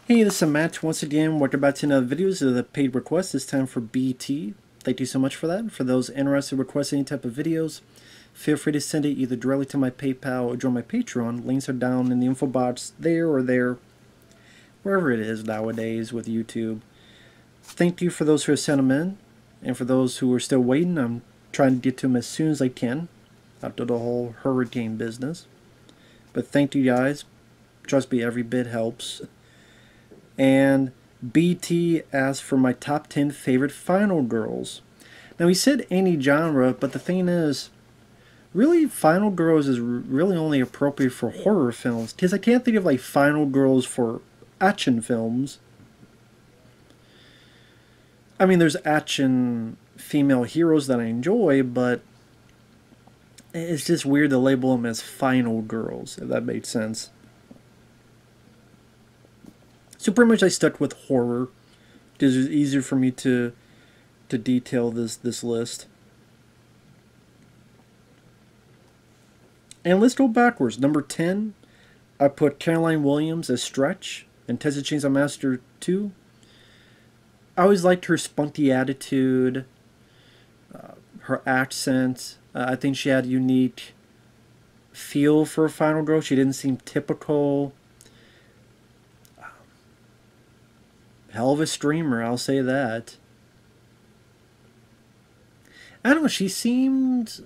Hey, this is Matt once again. Welcome back to another video. This is a paid request, this time for BT. Thank you so much for that. For those interested in requesting any type of videos, feel free to send it either directly to my PayPal or join my Patreon. Links are down in the info box there or there, wherever it is nowadays with YouTube. Thank you for those who have sent them in, and for those who are still waiting, I'm trying to get to them as soon as I can after the whole hurricane business. But thank you guys. Trust me, every bit helps. And BT asked for my top 10 favorite final girls. Now he said any genre, but the thing is, really final girls is really only appropriate for horror films, because I can't think of like final girls for action films. I mean, there's action female heroes that I enjoy, but it's just weird to label them as final girls, if that makes sense. So pretty much I stuck with horror because it's easier for me to detail this list. And let's go backwards. Number 10, I put Caroline Williams as Stretch in Texas Chainsaw Massacre 2. I always liked her spunky attitude, her accent. I think she had a unique feel for a final girl. She didn't seem typical. Hell of a streamer, I'll say that. I don't know, she seemed...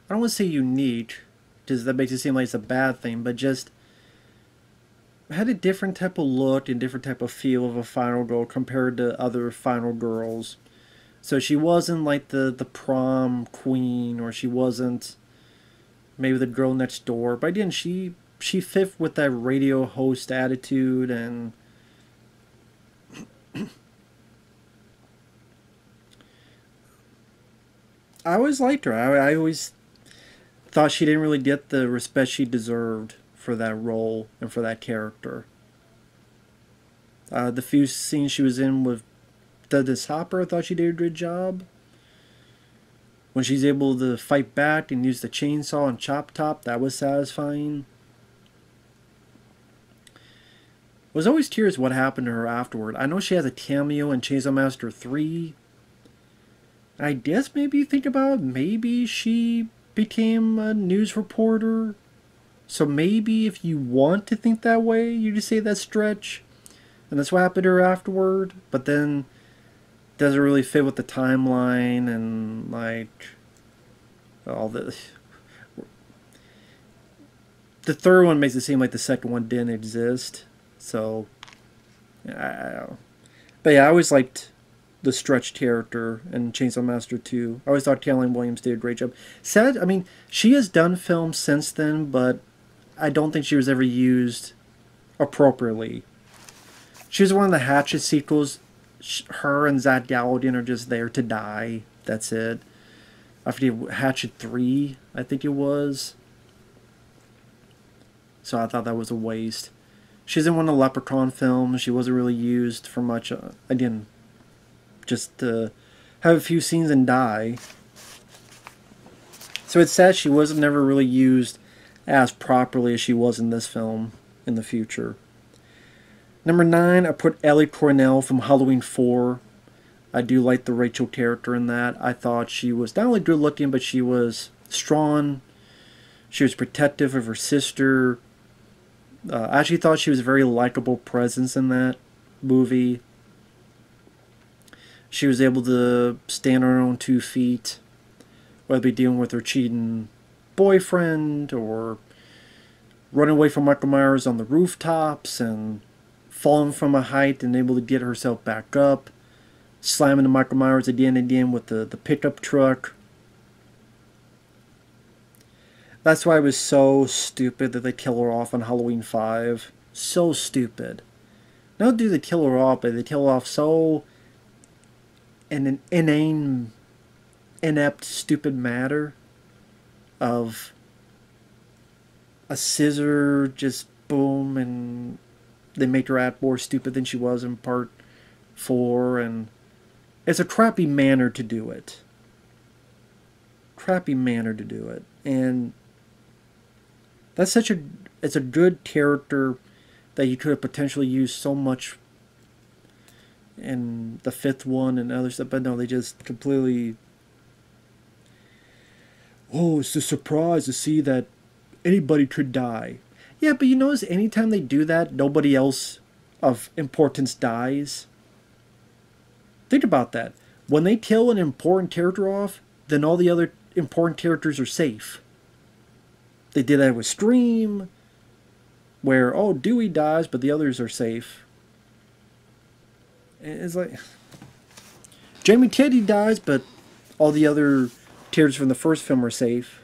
I don't want to say unique, because that makes it seem like it's a bad thing, but just had a different type of look and different type of feel of a final girl compared to other final girls. So she wasn't like the prom queen, or she wasn't maybe the girl next door, but again, she fit with that radio host attitude, and I always liked her. I always thought she didn't really get the respect she deserved for that role and for that character. The few scenes she was in with Dennis Hopper, I thought she did a good job. When she's able to fight back and use the chainsaw and chop top, that was satisfying. I was always curious what happened to her afterward. I know she has a cameo in Chainsaw Massacre 3. I guess maybe you think about it, maybe she became a news reporter. So maybe if you want to think that way, you just say that stretch. And that's what happened to her afterward. But then doesn't really fit with the timeline and like all the third one makes it seem like the second one didn't exist. So I don't know. But yeah, I always liked the Stretch character in Chainsaw Massacre 2. I always thought Caroline Williams did a great job. Sad, I mean, she has done films since then, but I don't think she was ever used appropriately. She was one of the Hatchet sequels. Her and Zach Galligan are just there to die. That's it. I forget, Hatchet 3, I think it was. So I thought that was a waste. She's in one of the Leprechaun films. She wasn't really used for much. Again, just to have a few scenes and die. So it's sad she wasn't never really used as properly as she was in this film in the future. Number 9, I put Ellie Cornell from Halloween 4. I do like the Rachel character in that. I thought she was not only good looking, but she was strong. She was protective of her sister. I actually thought she was a very likable presence in that movie. She was able to stand on her own 2 feet, whether it be dealing with her cheating boyfriend or running away from Michael Myers on the rooftops and falling from a height and able to get herself back up, slamming the Michael Myers again and again with the pickup truck. That's why it was so stupid that they kill her off on Halloween 5. So stupid. Not do they kill her off, but they kill her off so in an inane, inept, stupid matter of a scissor just boom, and they make her act more stupid than she was in part 4, and it's a crappy manner to do it. Crappy manner to do it. And that's such a it's a good character that you could have potentially used so much in the fifth one and other stuff, but no, they just completely. Oh, it's a surprise to see that anybody could die. Yeah, but you notice anytime they do that, nobody else of importance dies. Think about that. When they kill an important character off, then all the other important characters are safe. They did that with Scream, where, oh, Dewey dies, but the others are safe. It's like, Jamie Teddy dies, but all the other characters from the first film are safe.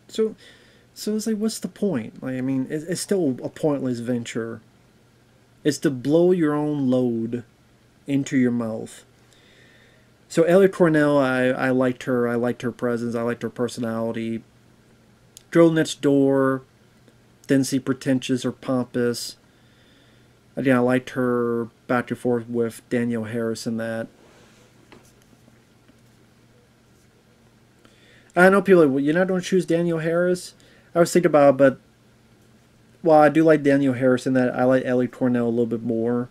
So it's like, what's the point? Like, I mean, it's still a pointless venture. It's to blow your own load into your mouth. So Ellie Cornell, I liked her. I liked her presence. I liked her personality. Girl Next Door, didn't see pretentious or pompous. Again, I liked her back and forth with Danielle Harris in that. I know people are like, well, you're not going to choose Danielle Harris? I was thinking about it, but while I do like Danielle Harris in that, I like Ellie Cornell a little bit more.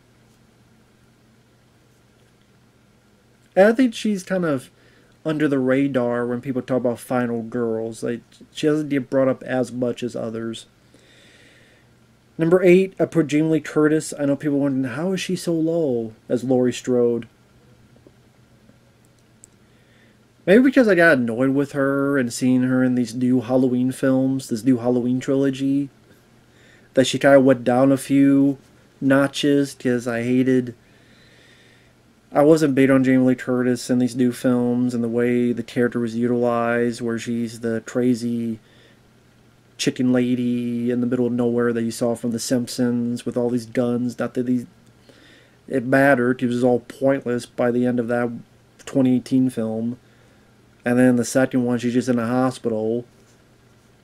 And I think she's kind of under the radar when people talk about Final Girls. Like, she doesn't get brought up as much as others. Number 8, I put Jamie Lee Curtis. I know people wondering, how is she so low as Laurie Strode? Maybe because I got annoyed with her and seeing her in these new Halloween films, this new Halloween trilogy, that she kind of went down a few notches because I wasn't big on Jamie Lee Curtis in these new films and the way the character was utilized, where she's the crazy chicken lady in the middle of nowhere that you saw from The Simpsons with all these guns. Not that it mattered. It was all pointless by the end of that 2018 film. And then the second one, she's just in a hospital.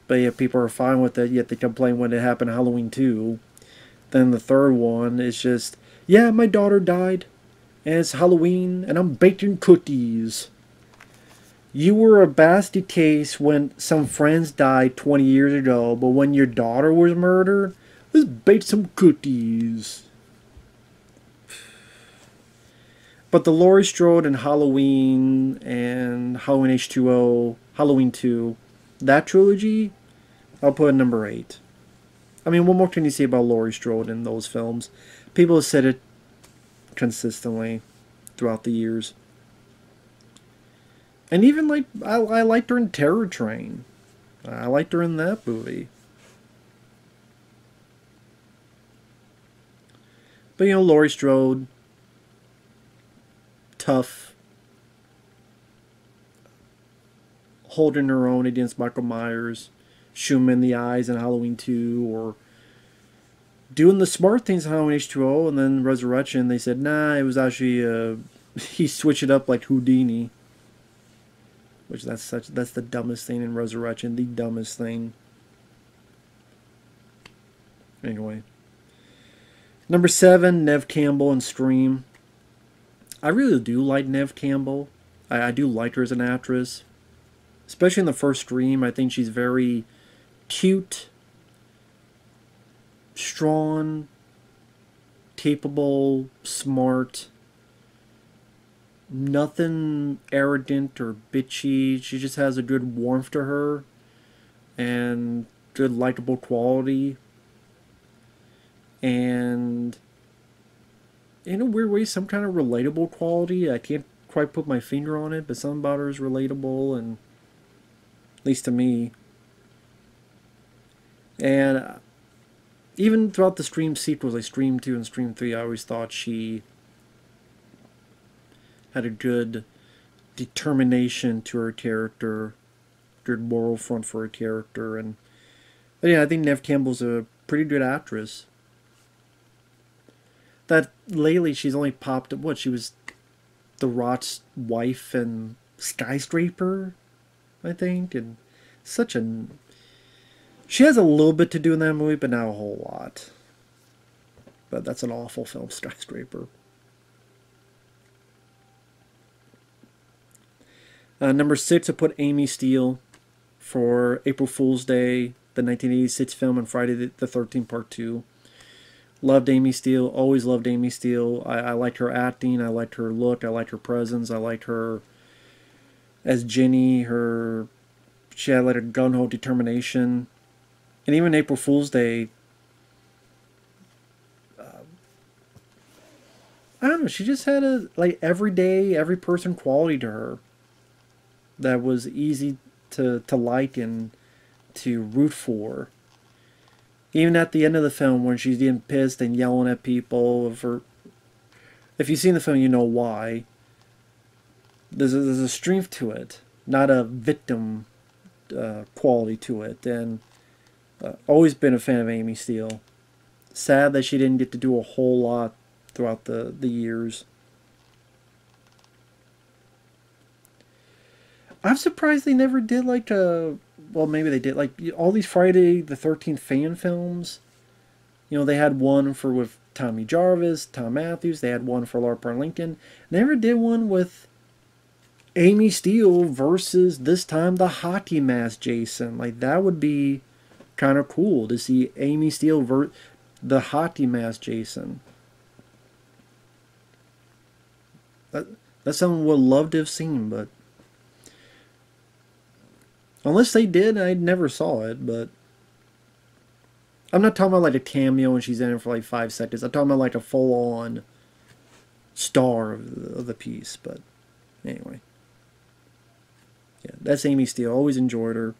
But yet people are fine with it, yet they complain when it happened in Halloween 2. Then the third one is just, yeah, my daughter died. And it's Halloween, and I'm baking cookies. You were a basket case when some friends died 20 years ago, but when your daughter was murdered, let's bake some cookies. But the Laurie Strode and Halloween H2O, Halloween 2, that trilogy, I'll put at number 8. I mean, what more can you say about Laurie Strode in those films? People have said it consistently throughout the years. And even, like, I liked her in Terror Train. I liked her in that movie. But, you know, Laurie Strode, tough, holding her own against Michael Myers, shooting him in the eyes in Halloween 2, or doing the smart things in Halloween H2O, and then Resurrection, they said, nah, it was actually, he switched it up like Houdini. Which that's the dumbest thing in Resurrection, the dumbest thing. Anyway. Number 7, Neve Campbell in Scream. I really do like Neve Campbell. I do like her as an actress. Especially in the first Scream, I think she's very cute, strong, capable, smart. Nothing arrogant or bitchy. She just has a good warmth to her and good likable quality. And in a weird way, some kind of relatable quality. I can't quite put my finger on it, but something about her is relatable, and at least to me. And even throughout the Scream sequels, like Scream 2 and Scream 3, I always thought she had a good determination to her character, good moral front for her character, and yeah, I think Neve Campbell's a pretty good actress. That lately she's only popped up, what, she was The Rock's wife in Skyscraper, I think, and she has a little bit to do in that movie, but not a whole lot. But that's an awful film, Skyscraper. Number 6, I put Amy Steele. for April Fool's Day, the 1986 film, and Friday the 13th Part 2. Loved Amy Steele. Always loved Amy Steele. I liked her acting. I liked her look. I liked her presence. I liked her as Jenny. She had like a gun-ho determination. And even April Fool's Day, I don't know, she just had a like everyday, every person quality to her that was easy to like and to root for. Even at the end of the film when she's getting pissed and yelling at people if you've seen the film you know why. There's a strength to it, not a victim quality to it. And always been a fan of Amy Steele. Sad that she didn't get to do a whole lot throughout the years. I'm surprised they never did like well, maybe they did, like all these Friday the 13th fan films. You know, they had one with Tommy Jarvis, Tom Matthews. They had one for Larper Lincoln. Never did one with Amy Steele versus, this time, the hockey mask Jason. Like, that would be kind of cool to see Amy Steele the hockey mask Jason. That's something we'd love to have seen, but unless they did, I never saw it. But I'm not talking about like a cameo and she's in it for like 5 seconds. I'm talking about like a full-on star of the piece. But anyway, yeah, that's Amy Steele. Always enjoyed her.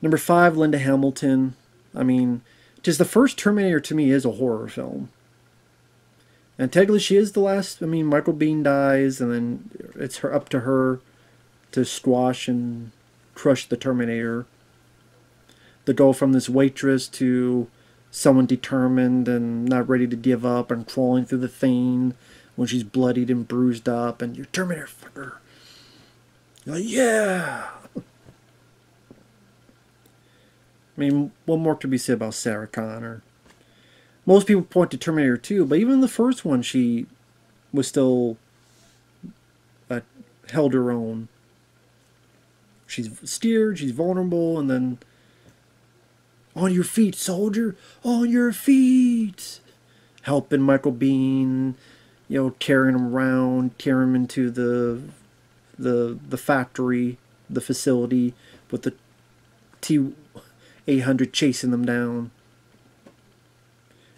Number 5, Linda Hamilton. I mean, just the first Terminator to me is a horror film. And technically she is the last. I mean, Michael Biehn dies, and then it's up to her to squash and crush the Terminator. To go from this waitress to someone determined and not ready to give up and crawling through the thing when she's bloodied and bruised up, and you're Terminator fucker. You're like, yeah! I mean, what more could be said about Sarah Connor? Most people point to Terminator 2, but even in the first one, she was still held her own. She's scared, she's vulnerable, and then on your feet, soldier, on your feet. Helping Michael Biehn, you know, carrying him around, carrying him into the factory, the facility, with the T-800 chasing them down.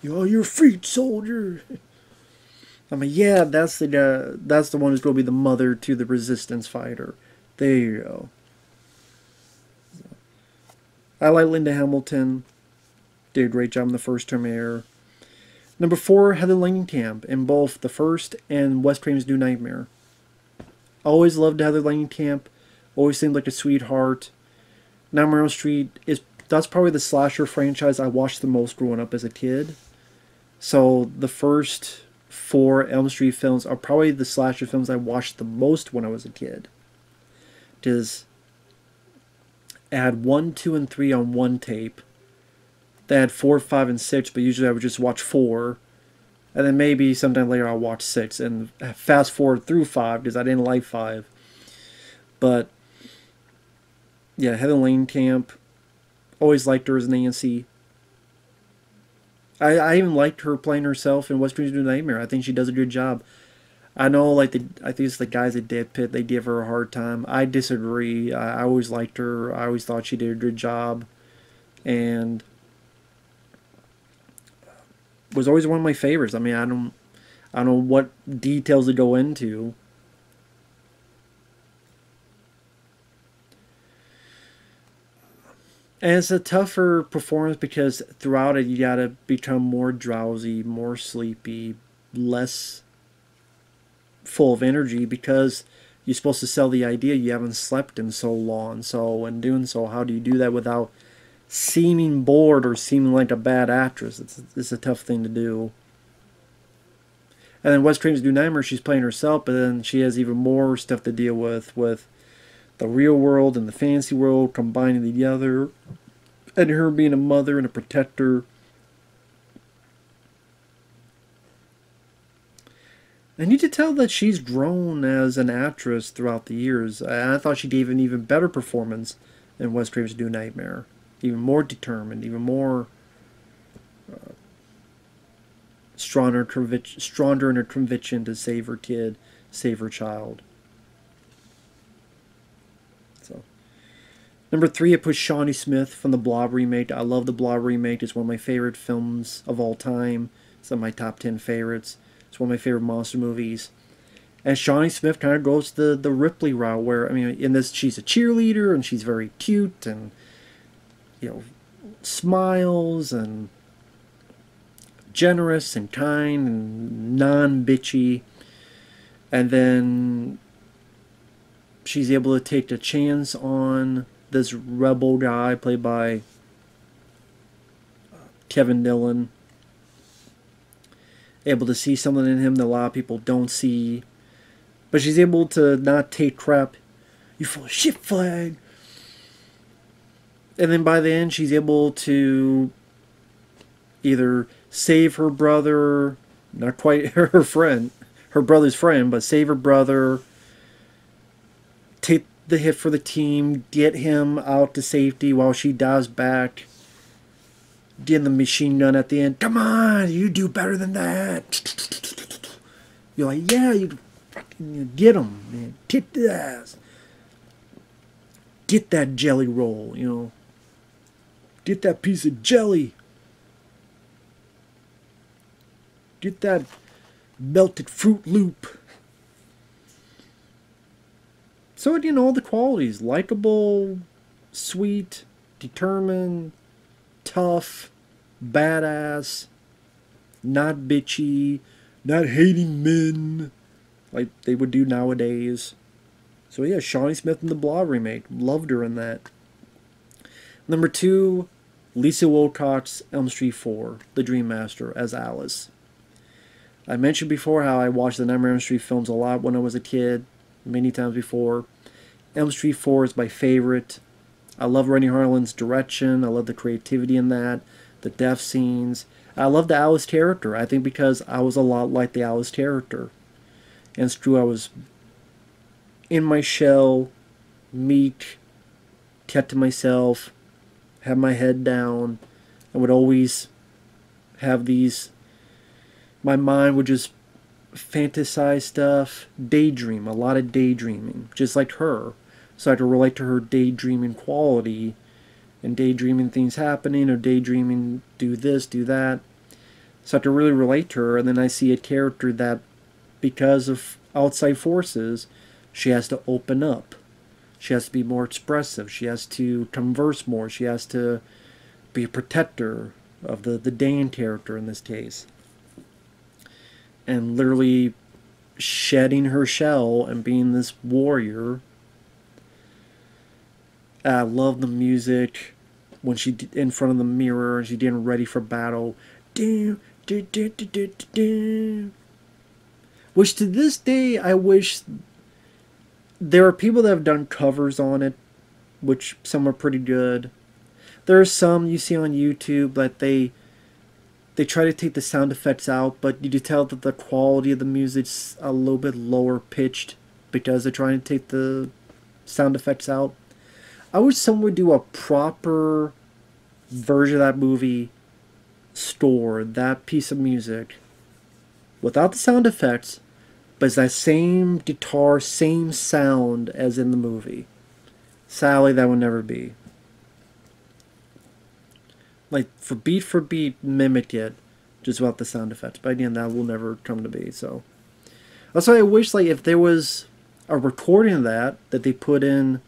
On your feet, soldier. I mean, yeah, that's the one who's going to be the mother to the resistance fighter. There you go. I like Linda Hamilton. Did a great job in the first Terminator. Number 4, Heather Langenkamp in both the first and Wes Craven's New Nightmare. Always loved Heather Langenkamp. Always seemed like a sweetheart. Nightmare on Elm Street that's probably the slasher franchise I watched the most growing up as a kid. So the first 4 Elm Street films are probably the slasher films I watched the most when I was a kid. Because I had 1, 2, and 3 on one tape. They had 4, 5, and 6, but usually I would just watch 4. And then maybe sometime later I'll watch 6 and fast forward through 5 because I didn't like 5. But yeah, Heather Langenkamp. Always liked her as Nancy. I even liked her playing herself in Wes Craven's New Nightmare. I think she does a good job. I know, like, I think it's the guys at Dead Pit, they give her a hard time. I disagree. I always liked her. I always thought she did a good job. And was always one of my favorites. I mean, I don't know what details to go into. And it's a tougher performance because throughout it you gotta become more drowsy, more sleepy, less full of energy because you're supposed to sell the idea you haven't slept in so long. So in doing so, how do you do that without seeming bored or seeming like a bad actress? It's a tough thing to do. And then Wes Craven's New Nightmare, she's playing herself, but then she has even more stuff to deal with the real world and the fantasy world combining together, and her being a mother and a protector. And you can tell that she's grown as an actress throughout the years. I thought she gave an even better performance in Wes Craven's New Nightmare. Even more determined, even more stronger in her conviction to save her kid, save her child. So, number 3, I put Shawnee Smith from the Blob remake. I love the Blob remake. It's one of my favorite films of all time. It's one of my top 10 favorites. It's one of my favorite monster movies. And Shawnee Smith kind of goes the Ripley route, where, I mean, in this, she's a cheerleader, and she's very cute, and, you know, smiles, and generous, and kind, and non-bitchy. And then she's able to take the chance on this rebel guy, played by Kevin Dillon. Able to see something in him that a lot of people don't see. But she's able to not take crap. You full of shit, flag. And then by the end, she's able to either save her brother, not quite her friend, her brother's friend, but save her brother, take the hit for the team, get him out to safety while she dives back, getting the machine gun at the end. Come on, you do better than that. You're like, yeah, you get him, man. Kick the ass. Get that jelly roll, you know. Get that piece of jelly. Get that melted Fruit Loop. So, you know, all the qualities. Likeable, sweet, determined, tough, badass, not bitchy, not hating men like they would do nowadays. So yeah, Shawnee Smith in the Blob remake. Loved her in that. Number 2, Lisa Wilcox, Elm Street 4, The Dream Master, as Alice. I mentioned before how I watched the Nightmare on Elm Street films a lot when I was a kid, many times before. Elm Street 4 is my favorite. I love Rennie Harlan's direction. I love the creativity in that, the death scenes. I love the Alice character. I think because I was a lot like the Alice character. And it's true, I was in my shell, meek, kept to myself, had my head down. I would always have these, my mind would just fantasize stuff, daydream, a lot of daydreaming, just like her. So I had to relate to her daydreaming quality, and daydreaming things happening, or daydreaming do this, do that. So I have to really relate to her, and then I see a character that, because of outside forces, she has to open up. She has to be more expressive. She has to converse more. She has to be a protector of the Dan character in this case. And literally shedding her shell and being this warrior. I love the music when she in front of the mirror and she's getting ready for battle. Which to this day, I wish there are people that have done covers on it, which some are pretty good. There are some you see on YouTube that they try to take the sound effects out, but you can tell that the quality of the music's a little bit lower pitched because they're trying to take the sound effects out. I wish someone would do a proper version of that movie, score that piece of music without the sound effects, but it's that same guitar, same sound as in the movie. Sadly, that would never be. Like, for beat, mimic it, just without the sound effects. But again, that will never come to be, so. That's why I wish, like, if there was a recording of that they put in,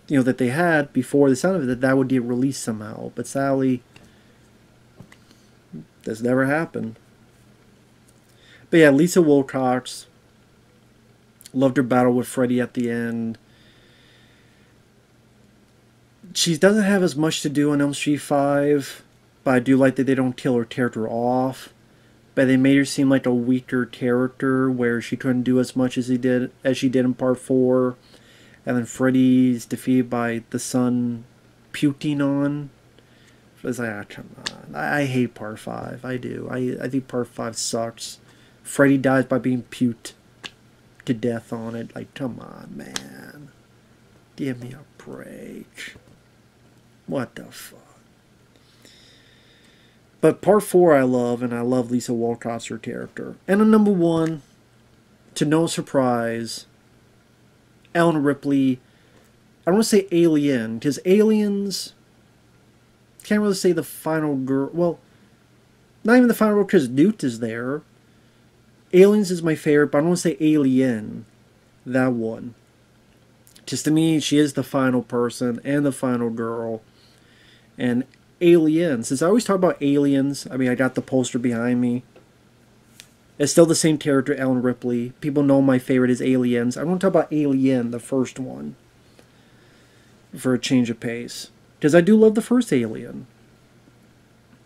you know, that they had before the sound of it, that would get released somehow. But sadly, that's never happened. But yeah, Lisa Wilcox. Loved her battle with Freddy at the end. She doesn't have as much to do in Elm Street 5, but I do like that they don't kill her character off. But they made her seem like a weaker character, where she couldn't do as much as she did in Part 4. And then Freddy's defeated by the son puking on. It's like, ah, come on. I hate Part 5. I do. I think Part 5 sucks. Freddy dies by being puked to death on it. Like, come on, man. Give me a break. What the fuck? But part 4 I love, and I love Lisa Walcott's her character. And a number 1, to no surprise, Ellen Ripley. I don't want to say Alien, because Aliens, can't really say the final girl. Well, not even the final girl, because Newt is there. Aliens is my favorite, but I don't want to say Alien. That one. Just to me, she is the final person and the final girl. And Aliens, since I always talk about Aliens, I mean, I got the poster behind me. It's still the same character, Ellen Ripley. People know my favorite is Aliens. I want to talk about Alien, the first one, for a change of pace. Because I do love the first Alien.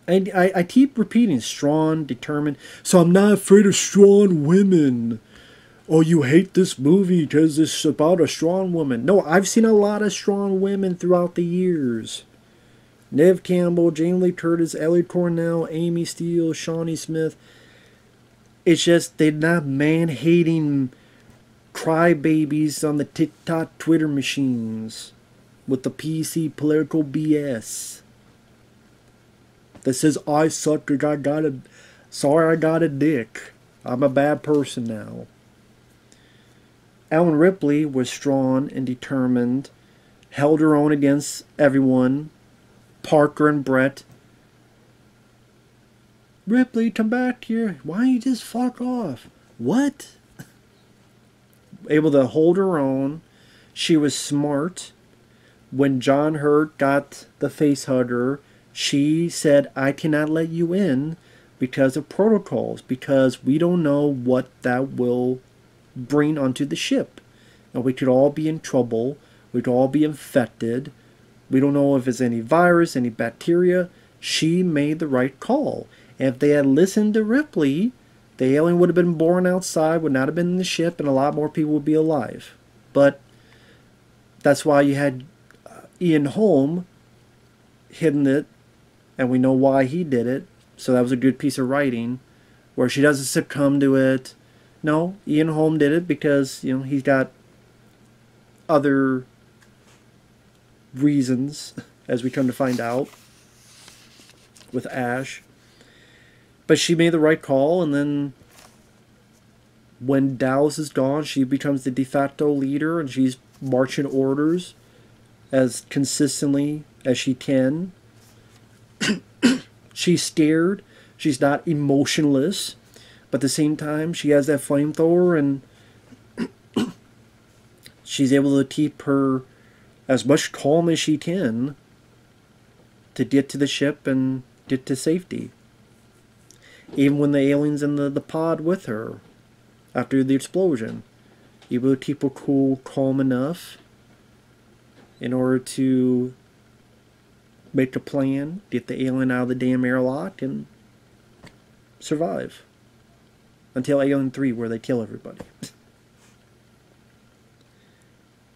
I keep repeating, strong, determined. So I'm not afraid of strong women. Oh, you hate this movie because it's about a strong woman. No, I've seen a lot of strong women throughout the years. Neve Campbell, Jamie Lee Curtis, Ellie Cornell, Amy Steele, Shawnee Smith. It's just they're not man-hating crybabies on the TikTok Twitter machines with the PC political BS that says I suck because I got a... Sorry I got a dick. I'm a bad person now. Ellen Ripley was strong and determined, held her own against everyone. Parker and Brett. Ripley, come back here. Why don't you just fuck off? What? Able to hold her own. She was smart. When John Hurt got the face hugger, she said, I cannot let you in because of protocols, because we don't know what that will bring onto the ship. And we could all be in trouble. We could all be infected. We don't know if it's any virus, any bacteria. She made the right call. And if they had listened to Ripley, the alien would have been born outside, would not have been in the ship, and a lot more people would be alive. But that's why you had Ian Holm hidden it, and we know why he did it. So that was a good piece of writing, where she doesn't succumb to it. No, Ian Holm did it because, you know, he's got other reasons, as we come to find out, with Ash. But she made the right call, and then when Dallas is gone, she becomes the de facto leader, and she's marching orders as consistently as she can. She's scared. She's not emotionless. But at the same time, she has that flamethrower, and she's able to keep her as much calm as she can to get to the ship and get to safety. Even when the alien's in the pod with her after the explosion, able to keep her cool, calm enough in order to make a plan, get the alien out of the damn airlock, and survive. Until Alien 3, where they kill everybody.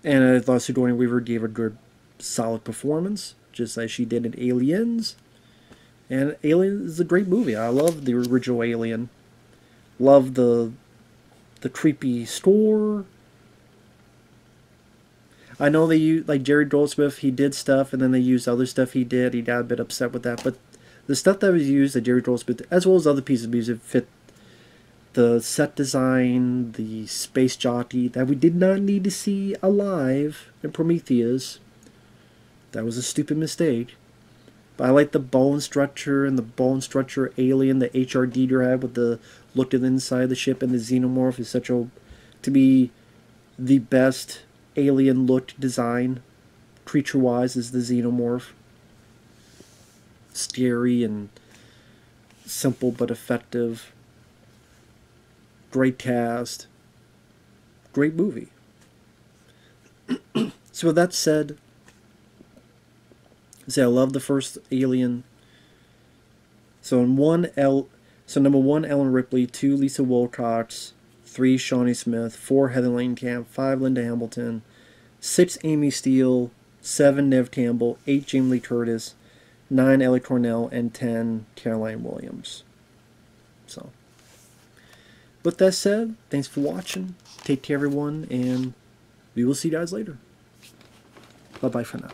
And I thought Sigourney Weaver gave a good, solid performance, just as she did in Aliens. And Alien is a great movie. I love the original Alien. Love the creepy score. I know they use, like Jerry Goldsmith, he did stuff, and then they used other stuff he did. He got a bit upset with that. But the stuff that was used, that Jerry Goldsmith, as well as other pieces of music, fit the set design, the space jockey that we did not need to see alive in Prometheus. That was a stupid mistake. But I like the bone structure and the bone structure alien that HRD had with the look at the inside of the ship, and the xenomorph is such a, to me, the best alien looked design creature wise is the xenomorph. Scary and simple but effective. Great cast. Great movie. So with that said, I love the first Alien. So number 1, Ellen Ripley. 2, Lisa Wilcox. 3, Shawnee Smith. 4, Heather Langenkamp. 5, Linda Hamilton. 6, Amy Steele. 7, Neve Campbell. 8, Jamie Lee Curtis. 9, Ellie Cornell. And 10, Caroline Williams. So, with that said, thanks for watching. Take care, everyone, and we will see you guys later. Bye-bye for now.